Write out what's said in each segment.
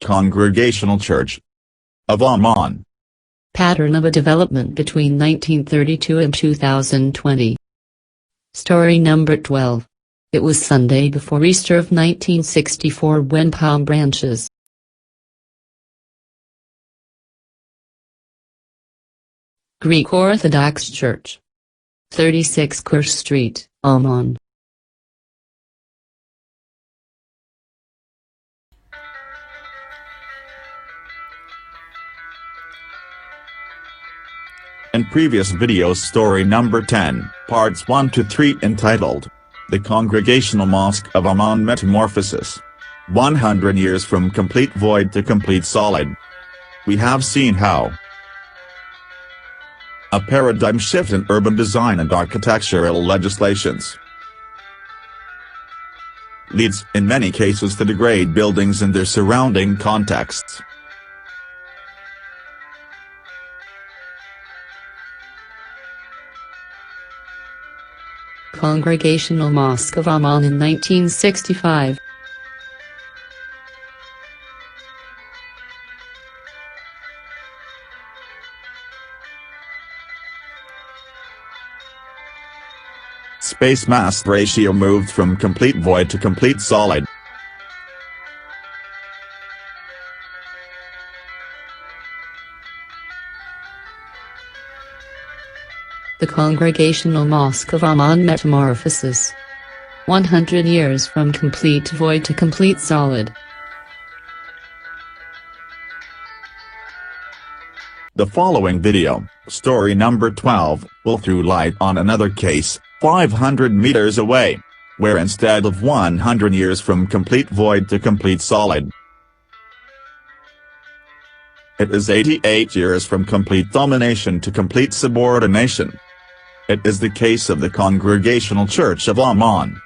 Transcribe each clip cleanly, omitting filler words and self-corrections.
Congregational Church of Amman. Pattern of a development between 1932 and 2020. Story number 12. It was Sunday before Easter of 1964 when palm branches. Greek Orthodox Church. 36 Kursh Street, Amman. In previous videos, story number 10, parts 1 to 3, entitled The Congregational Mosque of Amman Metamorphosis. 100 years from complete void to complete solid. We have seen how a paradigm shift in urban design and architectural legislations leads, in many cases, to degrade buildings and their surrounding contexts. Congregational Mosque of Amman in 1965. Space-mass ratio moved from complete void to complete solid. The Congregational Mosque of Amman Metamorphosis. 100 years from complete void to complete solid. The following video, story number 12, will throw light on another case, 500 meters away, where instead of 100 years from complete void to complete solid, it is 88 years from complete domination to complete subordination. It is the case of the Congregational Church of Amman.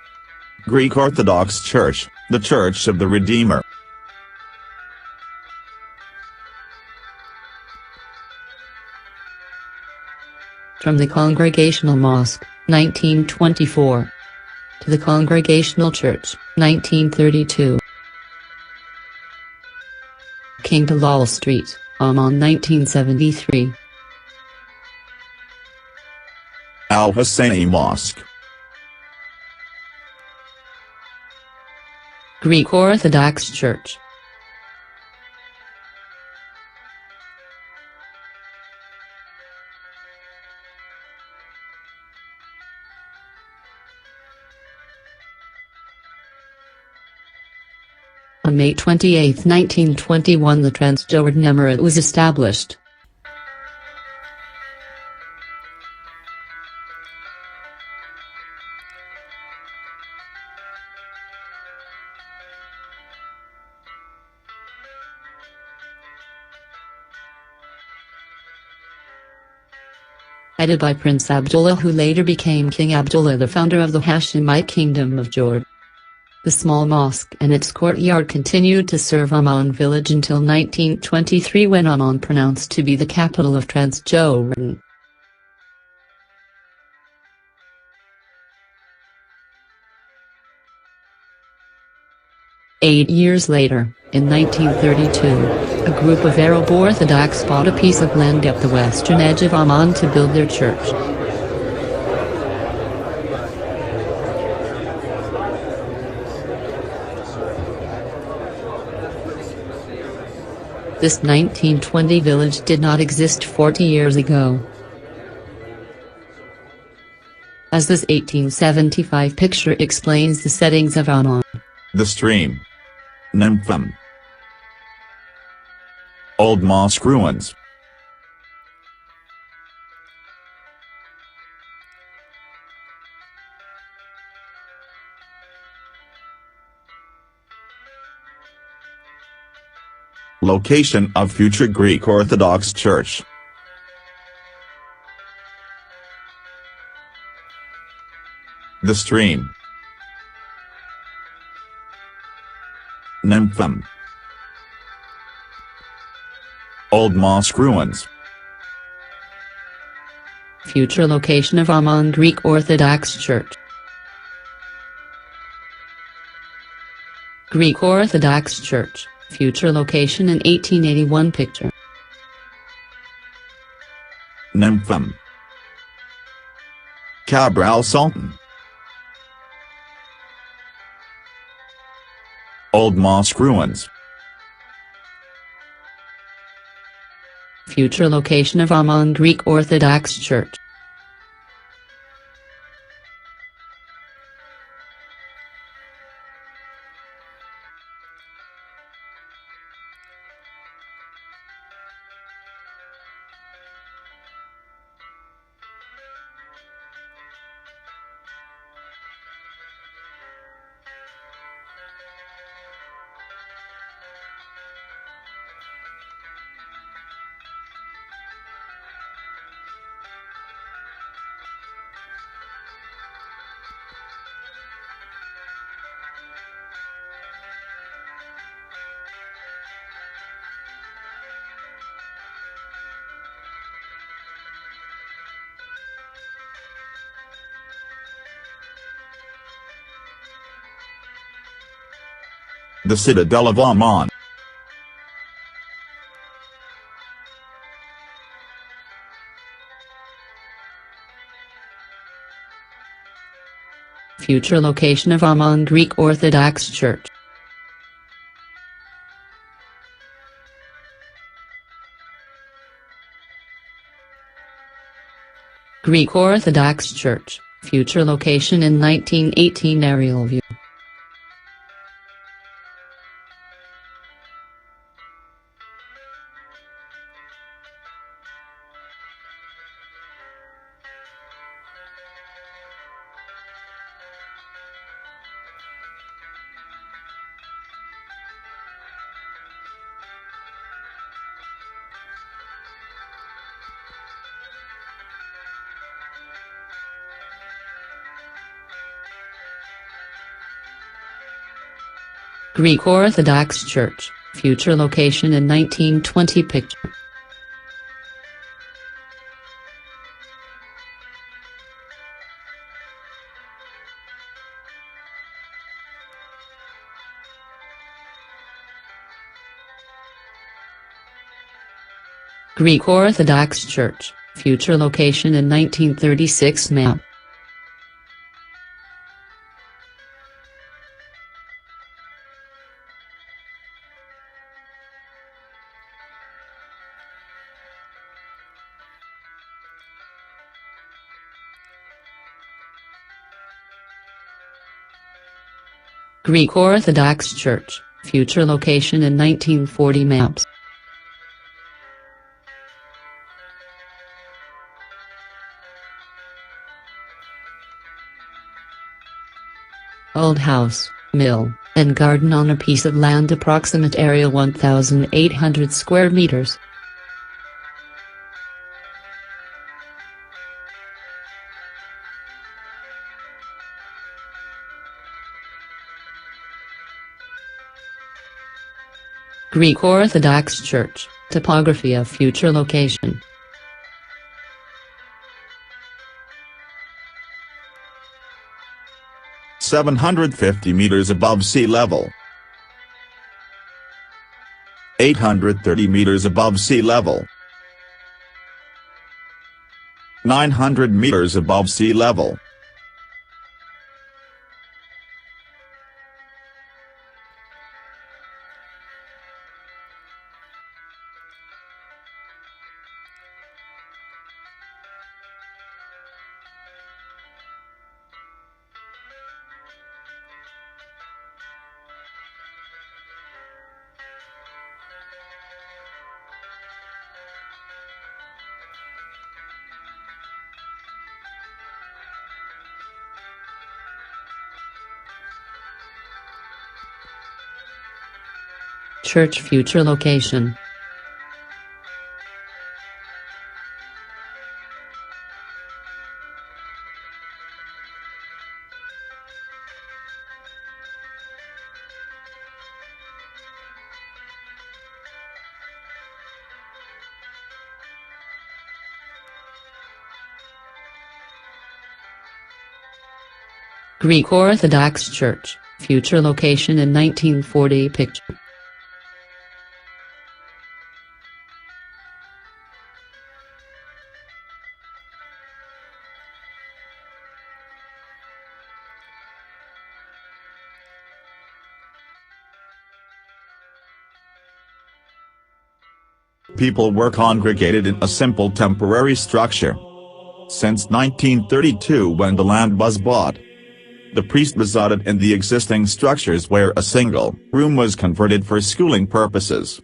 Greek Orthodox Church, the Church of the Redeemer. From the Congregational Mosque, 1924. To the Congregational Church, 1932. King Bilal Street, Amman 1973. Al-Husseini Mosque. Greek Orthodox Church. On May 28, 1921, the Transjordan Emirate was established. Headed by Prince Abdullah, who later became King Abdullah, the founder of the Hashemite Kingdom of Jordan. The small mosque and its courtyard continued to serve Amman village until 1923, when Amman pronounced to be the capital of Transjordan. Eight years later, in 1932, a group of Arab Orthodox bought a piece of land at the western edge of Amman to build their church. This 1920 village did not exist 40 years ago. As this 1875 picture explains the settings of Amman. The stream. Nymphem. Old mosque ruins. Location of future Greek Orthodox Church. The stream. Nymphem. Old mosque ruins. Future location of Amman Greek Orthodox Church. Greek Orthodox Church. future location in 1881 picture. Nympham. Cabral Sultan. Old mosque ruins. Future location of Amman Greek Orthodox Church. The Citadel of Amman. Future location of Amman Greek Orthodox Church. Greek Orthodox Church, future location in 1918 aerial view. Greek Orthodox Church, future location in 1920 picture. Greek Orthodox Church, future location in 1936 map. Greek Orthodox Church, future location in 1940 maps. Old house, mill, and garden on a piece of land approximate area 1,800 square meters. Greek Orthodox Church, topography of future location. $750 meters above sea level. 830 meters above sea level. 900 meters above sea level. Church future location. Greek Orthodox Church, future location in 1940 picture. People were congregated in a simple temporary structure. Since 1932, when the land was bought, the priest resided in the existing structures where a single room was converted for schooling purposes.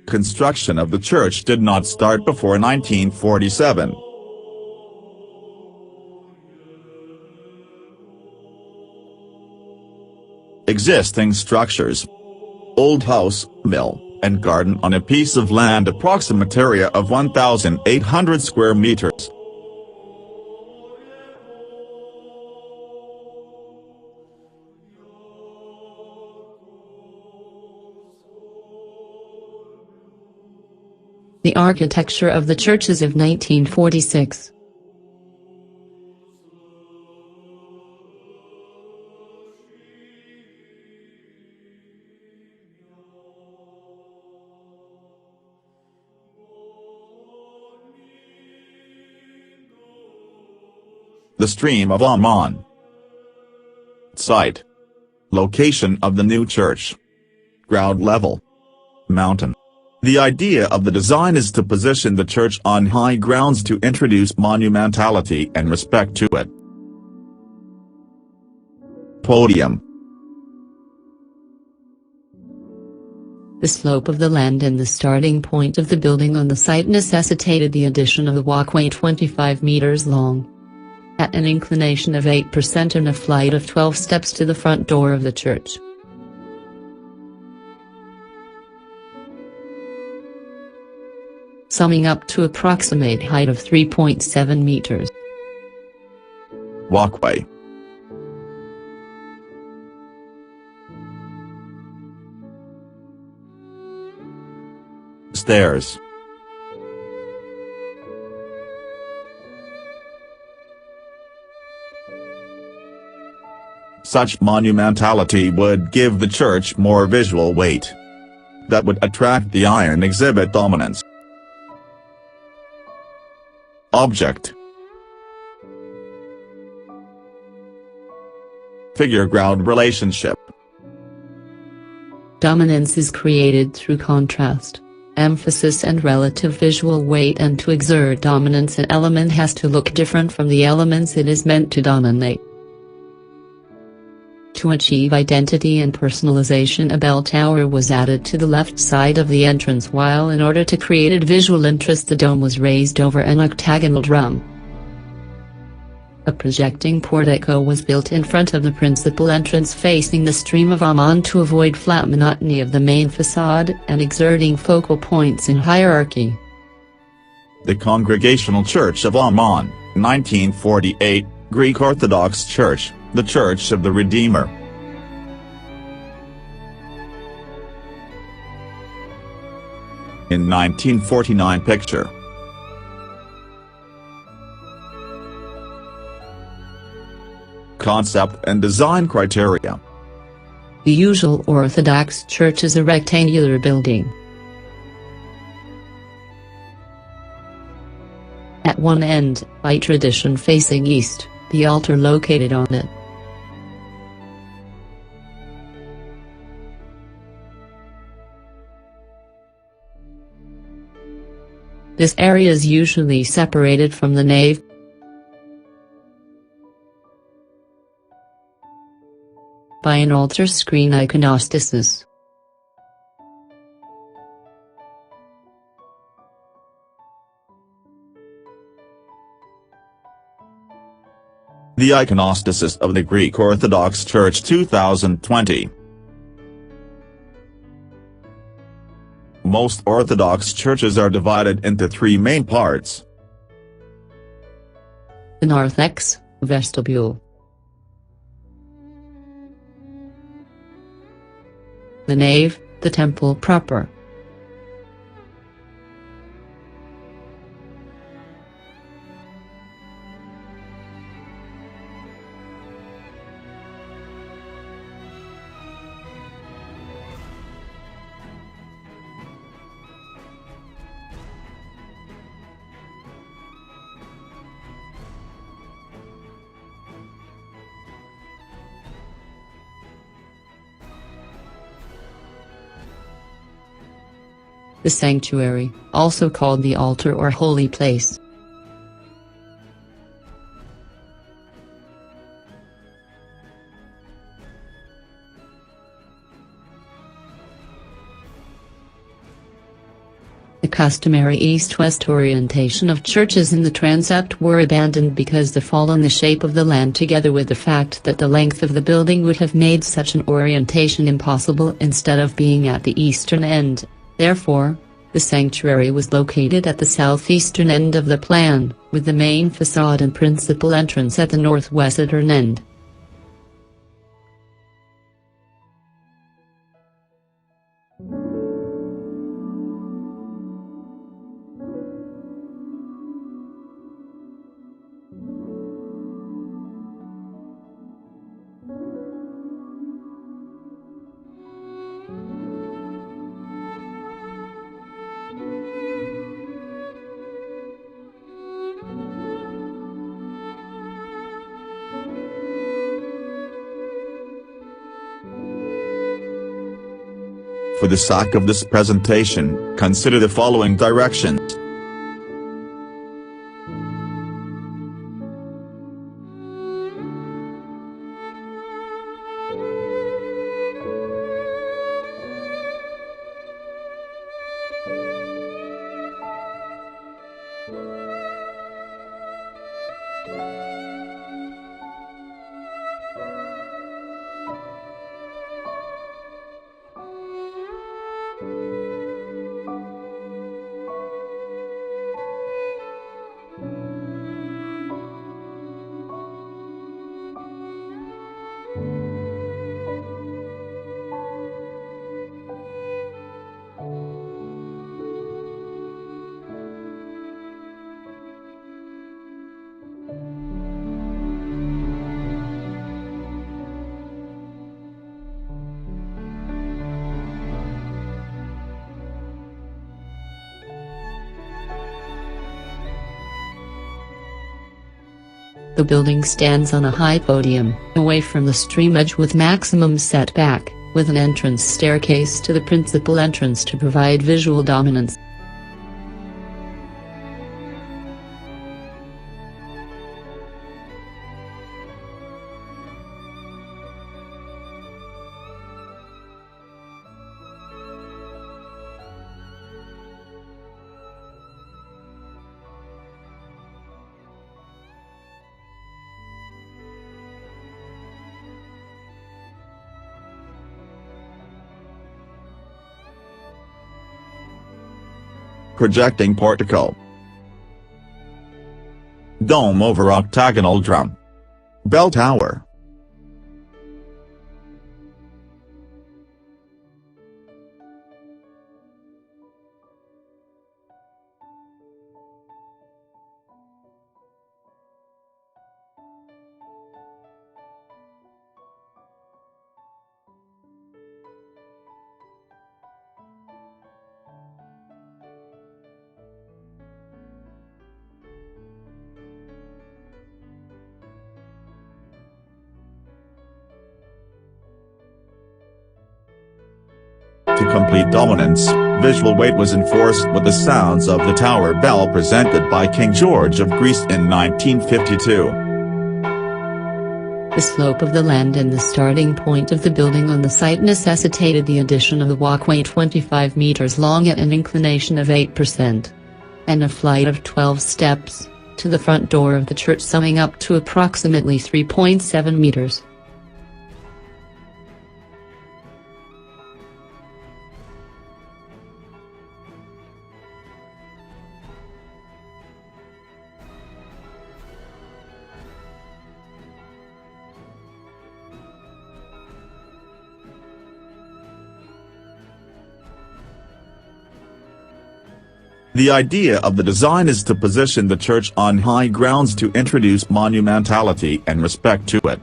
Construction of the church did not start before 1947. Existing structures: old house, mill, and garden on a piece of land approximate area of 1,800 square meters. The architecture of the churches of 1946. The Stream of Amman. Site. Location of the new church. Ground level. Mountain. The idea of the design is to position the church on high grounds to introduce monumentality and respect to it. Podium. The slope of the land and the starting point of the building on the site necessitated the addition of a walkway 25 meters long, at an inclination of 8% and a flight of 12 steps to the front door of the church. Summing up to approximate height of 3.7 meters. Walkway. Stairs. Such monumentality would give the church more visual weight that would attract the eye and exhibit dominance. Object. Figure-ground relationship. Dominance is created through contrast, emphasis and relative visual weight, and to exert dominance an element has to look different from the elements it is meant to dominate. To achieve identity and personalization, a bell tower was added to the left side of the entrance, while in order to create visual interest the dome was raised over an octagonal drum. A projecting portico was built in front of the principal entrance facing the Stream of Amman to avoid flat monotony of the main facade and exerting focal points in hierarchy. The Congregational Church of Amman, 1948, Greek Orthodox Church, the Church of the Redeemer. In 1949 picture. Concept and design criteria. The usual Orthodox church is a rectangular building. At one end, by tradition facing east, the altar located on it. This area is usually separated from the nave by an altar screen iconostasis. The iconostasis of the Greek Orthodox Church 2020. Most Orthodox churches are divided into three main parts. The narthex, vestibule. The nave, the temple proper. The sanctuary, also called the altar or holy place. The customary east-west orientation of churches in the transept were abandoned because the fall in the shape of the land together with the fact that the length of the building would have made such an orientation impossible instead of being at the eastern end. Therefore, the sanctuary was located at the southeastern end of the plan, with the main facade and principal entrance at the northwestern end. For the sake of this presentation, consider the following directions. The building stands on a high podium, away from the stream edge with maximum setback, with an entrance staircase to the principal entrance to provide visual dominance. Projecting portico. Dome over octagonal drum. Bell tower. To complete dominance, visual weight was enforced with the sounds of the tower bell presented by King George of Greece in 1952. The slope of the land and the starting point of the building on the site necessitated the addition of a walkway 25 meters long at an inclination of 8%, and a flight of 12 steps, to the front door of the church summing up to approximately 3.7 meters. The idea of the design is to position the church on high grounds to introduce monumentality and respect to it.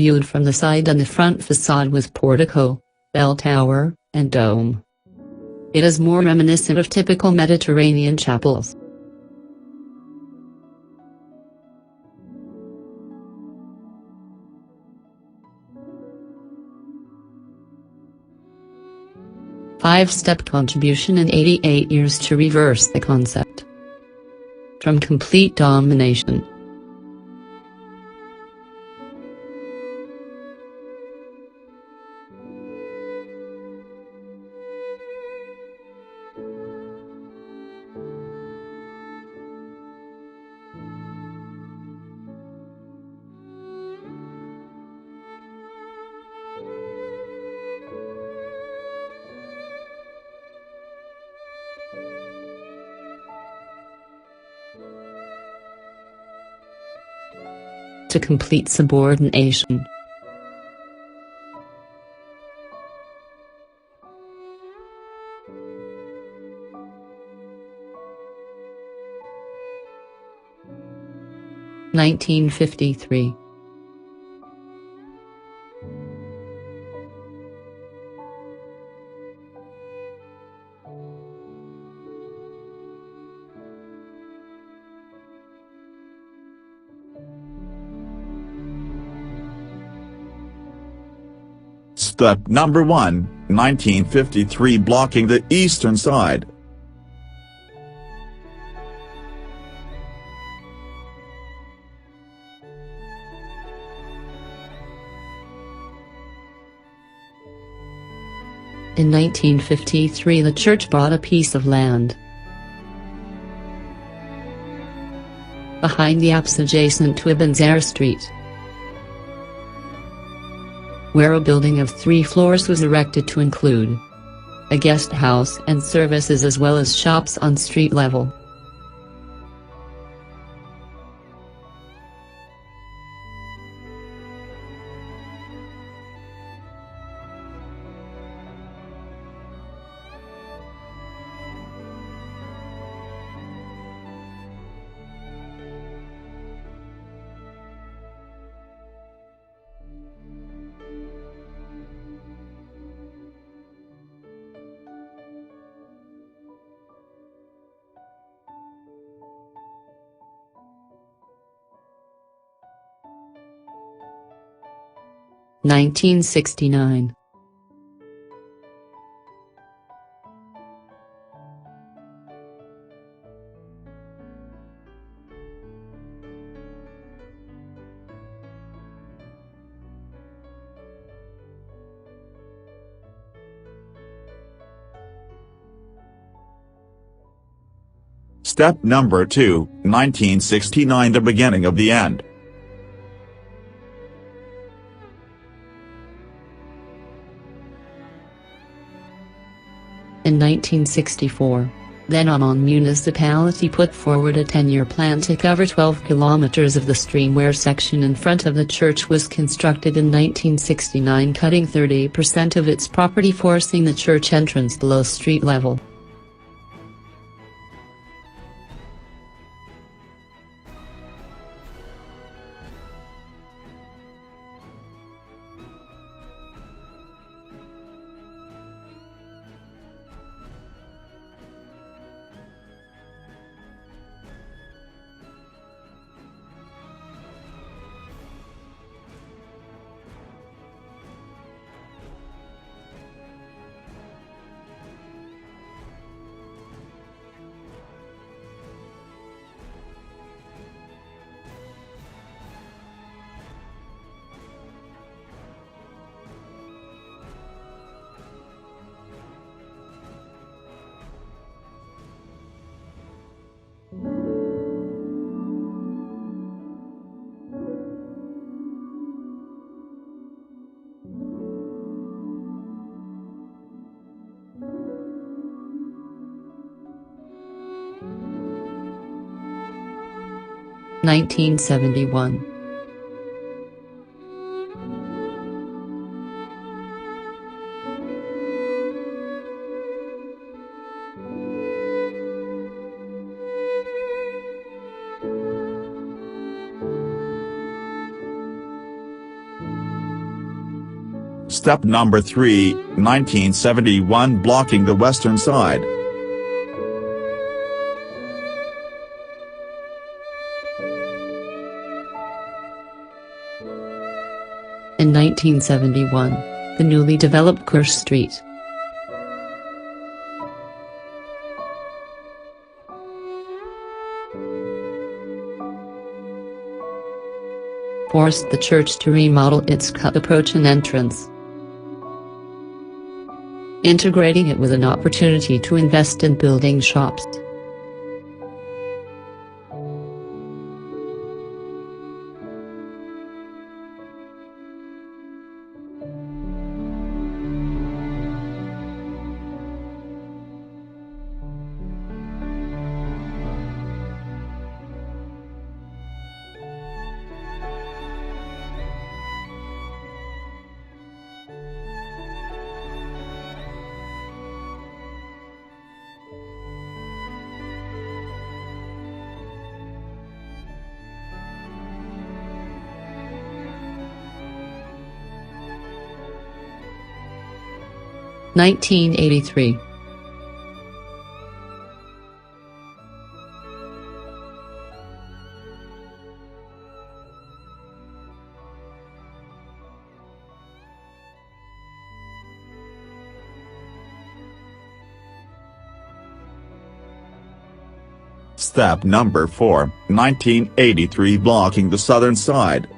viewed from the side and the front facade with portico, bell tower, and dome. It is more reminiscent of typical Mediterranean chapels. Five-step contribution in 88 years to reverse the concept. From complete domination. To complete subordination. (1953). Step number 1, 1953, blocking the eastern side. In 1953 the church bought a piece of land behind the apse adjacent to Ibn Zahr Street, where a building of 3 floors was erected to include a guest house and services as well as shops on street level. (1969). Step number 2, 1969, the beginning of the end. In 1964, then Amman municipality put forward a 10-year plan to cover 12 kilometers of the streamware section in front of the church was constructed in 1969, cutting 30% of its property, forcing the church entrance below street level. (1971). Step number 3, 1971, blocking the western side. In 1971, the newly developed Kirsch Street forced the church to remodel its cut approach and entrance, integrating it with an opportunity to invest in building shops. – 1983. Step number 4, 1983, blocking the southern side.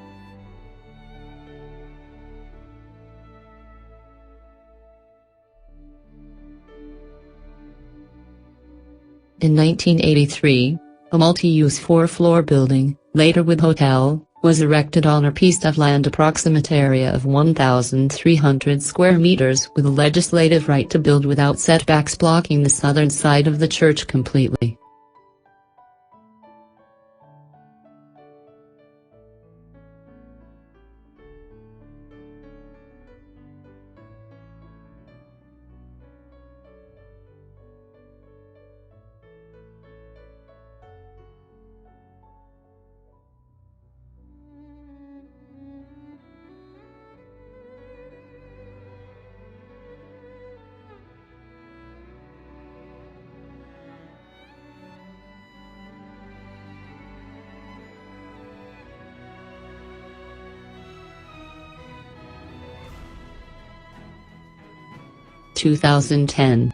In 1983, a multi-use 4-floor building, later with hotel, was erected on a piece of land approximate area of 1,300 square meters with a legislative right to build without setbacks, blocking the southern side of the church completely. – 2010.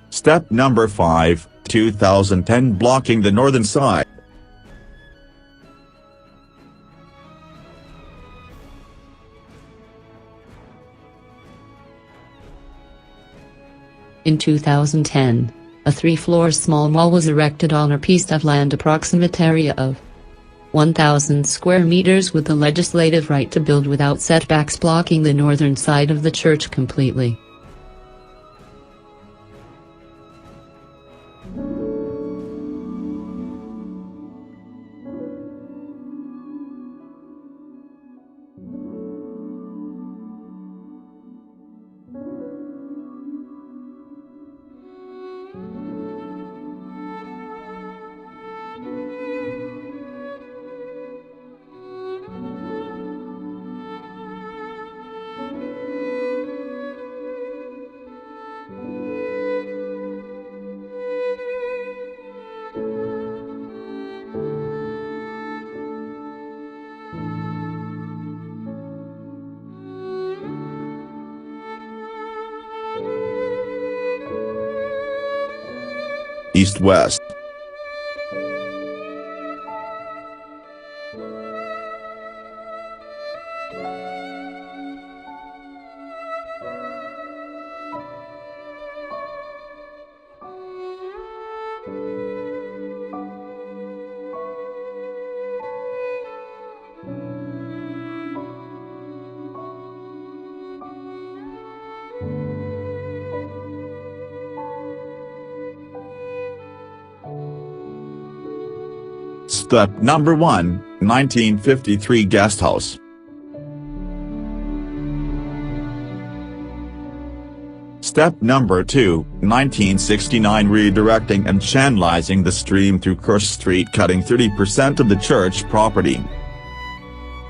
Step number 5, 2010, blocking the northern side. In 2010, a 3-floor small mall was erected on a piece of land approximate area of 1,000 square meters with the legislative right to build without setbacks, blocking the northern side of the church completely. East-west. Step number 1, 1953, guest house. Step number 2, 1969, redirecting and channelizing the stream through Kirsch Street, cutting 30% of the church property.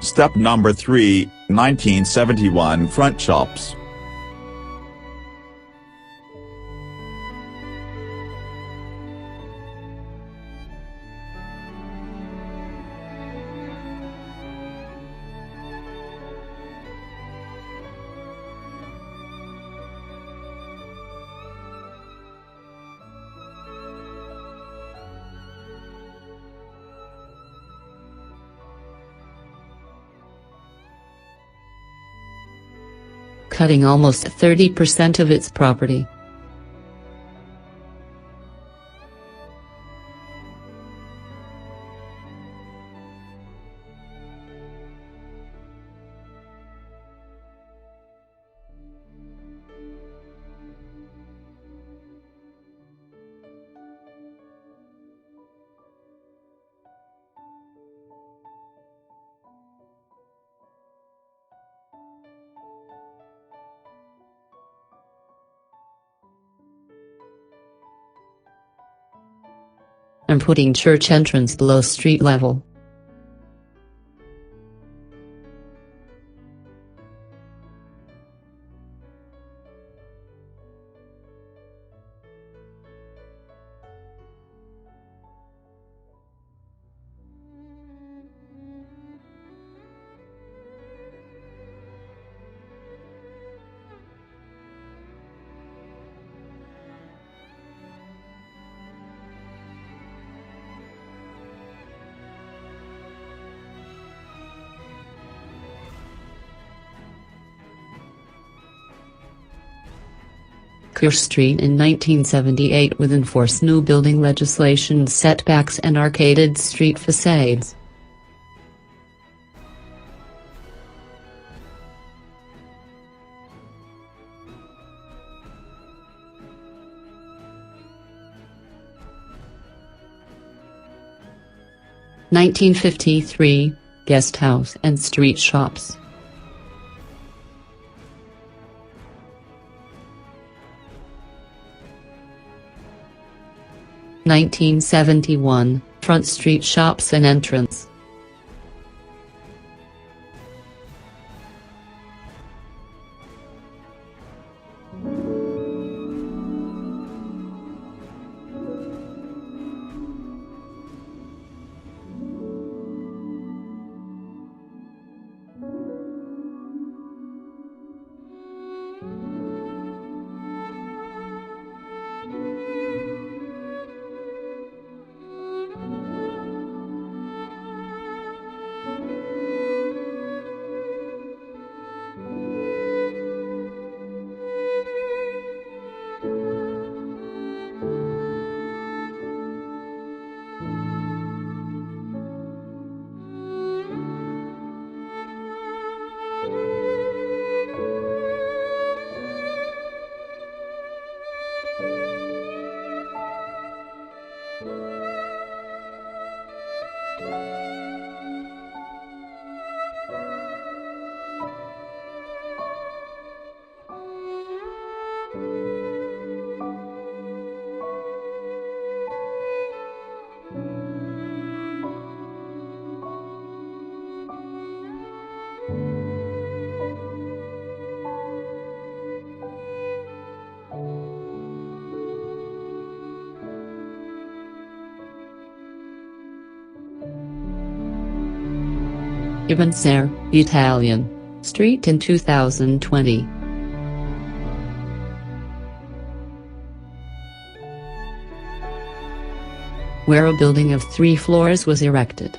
Step number 3, 1971, front shops. Cutting almost 30% of its property. And putting church entrance below street level. Kirsch Street in 1978 with enforced new building legislation, setbacks and arcaded street facades. (1953) Guest house and street shops. 1971, front street shops and entrance. Ibn Ser, Italian, Street in 2020. Where a building of 3 floors was erected.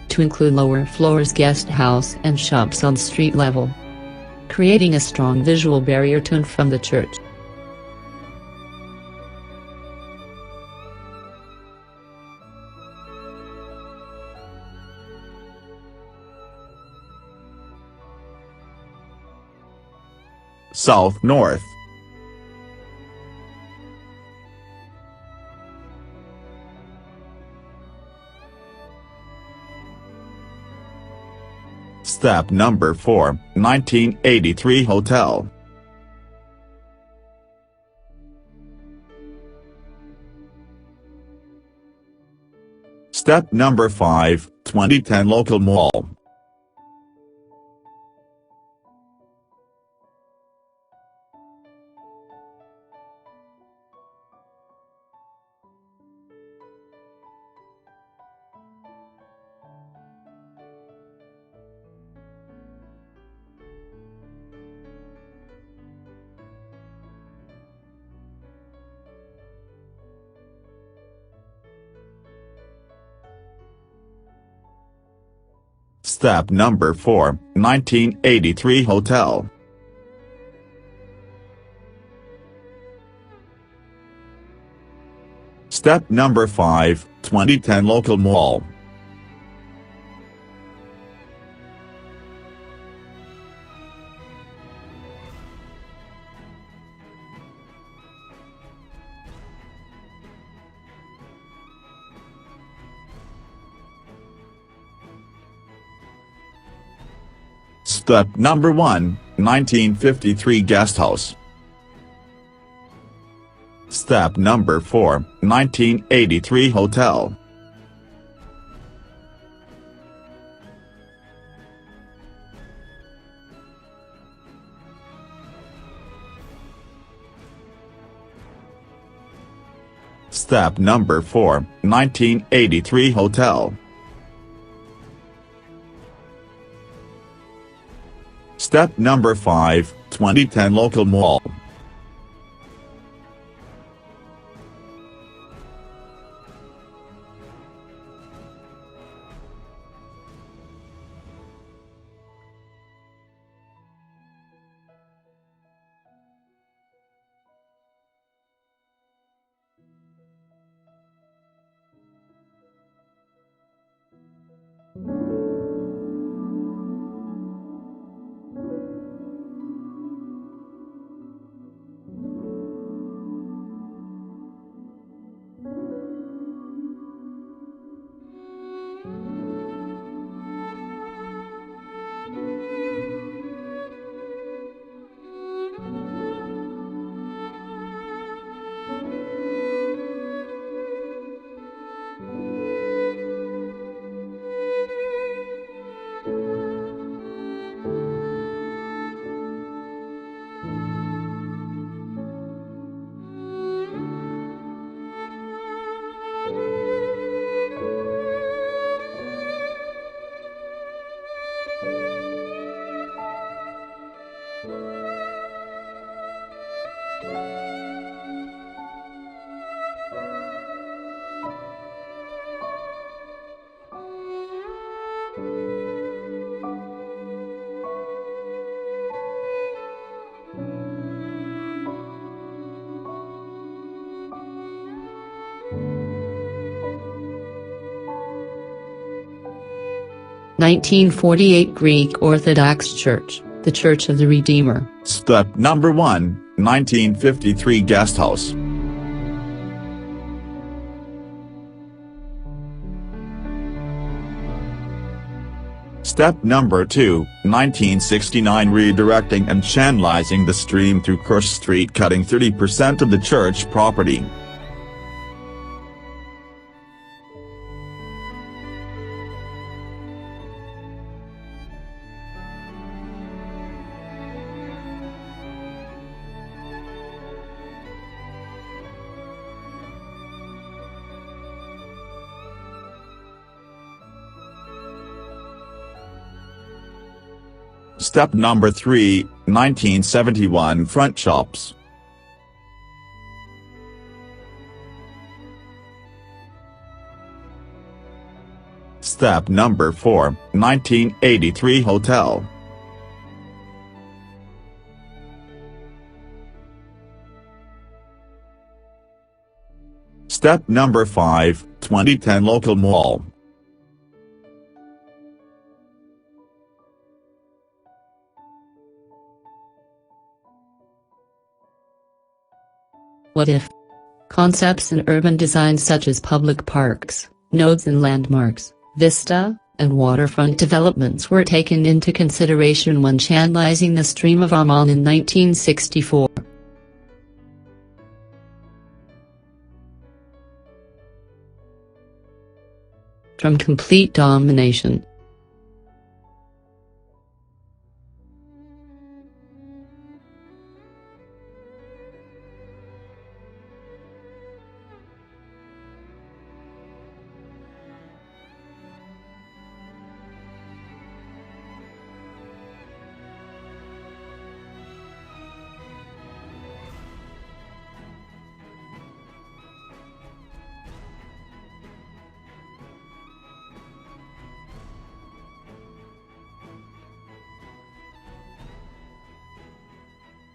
To include lower floors, guest house and shops on street level, creating a strong visual barrier to and from the church. South-north. Step number 4, 1983 hotel. Step number 5, 2010 local mall. Step number 4, 1983 hotel. Step number 5, 2010 local mall. Step number 1, 1953 guest house. Step number 4, 1983 hotel. Step number 4, 1983 hotel. Step number 5, 2010 local mall. (1948) Greek Orthodox Church, the Church of the Redeemer. Step number 1, 1953 guest house. Step number 2, 1969 redirecting and channelizing the stream through Kirsch Street, cutting 30% of the church property. Step number 3, 1971 front shops. Step number 4, 1983 hotel. Step number 5, 2010 local mall. What if? Concepts in urban design such as public parks, nodes and landmarks, vista, and waterfront developments were taken into consideration when channelizing the stream of Amman in 1964. From complete domination.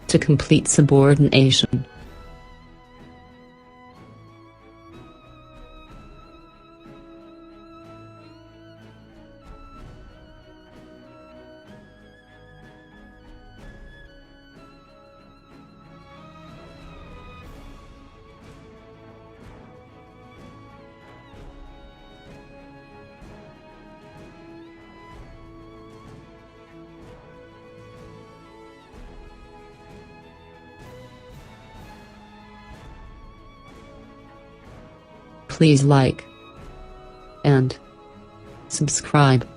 To complete subordination. Please like and subscribe.